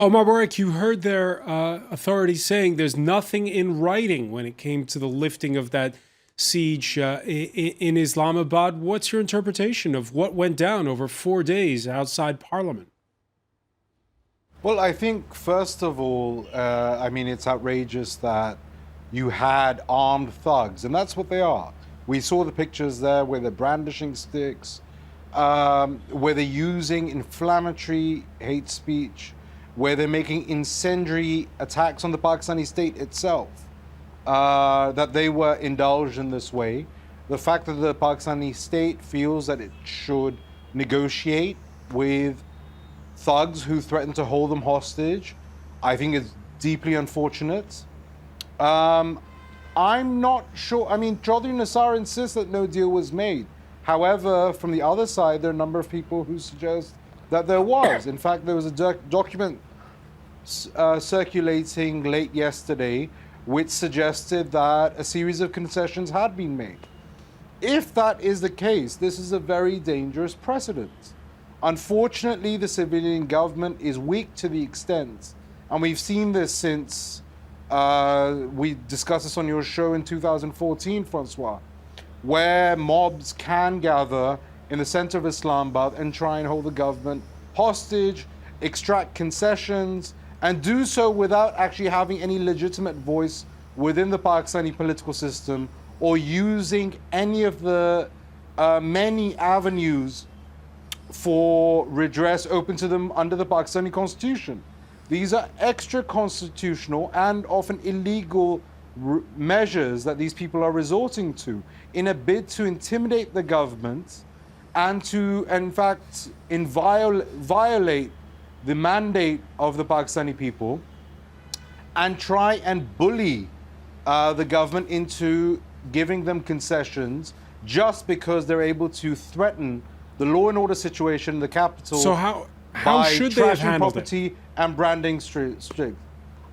Omar Warwick, you heard their authorities saying there's nothing in writing when it came to the lifting of that siege in Islamabad. What's your interpretation of what went down over 4 days outside Parliament? Well, I think, first of all, it's outrageous that you had armed thugs, and that's what they are. We saw the pictures there where they're brandishing sticks, where they're using inflammatory hate speech, where they're making incendiary attacks on the Pakistani state itself, that they were indulged in this way. The fact that the Pakistani state feels that it should negotiate with thugs who threaten to hold them hostage, I think is deeply unfortunate. I'm not sure. Chaudhry Nassar insists that no deal was made. However, from the other side, there are a number of people who suggest that there was. In fact, there was a document circulating late yesterday which suggested that a series of concessions had been made. If that is the case, this is a very dangerous precedent. Unfortunately, the civilian government is weak to the extent, and we've seen this since we discussed this on your show in 2014, Francois, where mobs can gather in the center of Islamabad and try and hold the government hostage, extract concessions, and do so without actually having any legitimate voice within the Pakistani political system or using any of the many avenues for redress open to them under the Pakistani constitution. These are extra constitutional and often illegal measures that these people are resorting to in a bid to intimidate the government and to, in fact, violate the mandate of the Pakistani people and try and bully the government into giving them concessions just because they're able to threaten the law and order situation in the capital. So how should they have handled property it? And branding strict.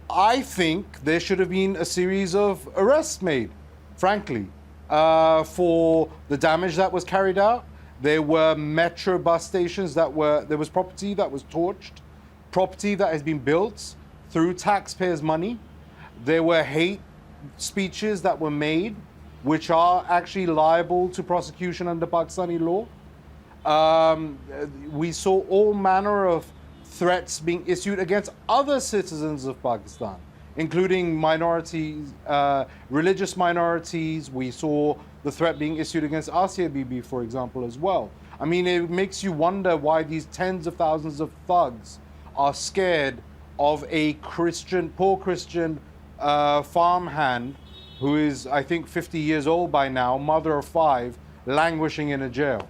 I think there should have been a series of arrests made, frankly, for the damage that was carried out. There were metro bus stations there was property that was torched, property that has been built through taxpayers' money. There were hate speeches that were made, which are actually liable to prosecution under Pakistani law. We saw all manner of threats being issued against other citizens of Pakistan, including minorities, religious minorities. We saw the threat being issued against Asia Bibi, for example, as well. It makes you wonder why these tens of thousands of thugs are scared of a poor Christian farmhand who is, I think, 50 years old by now, mother of 5, languishing in a jail.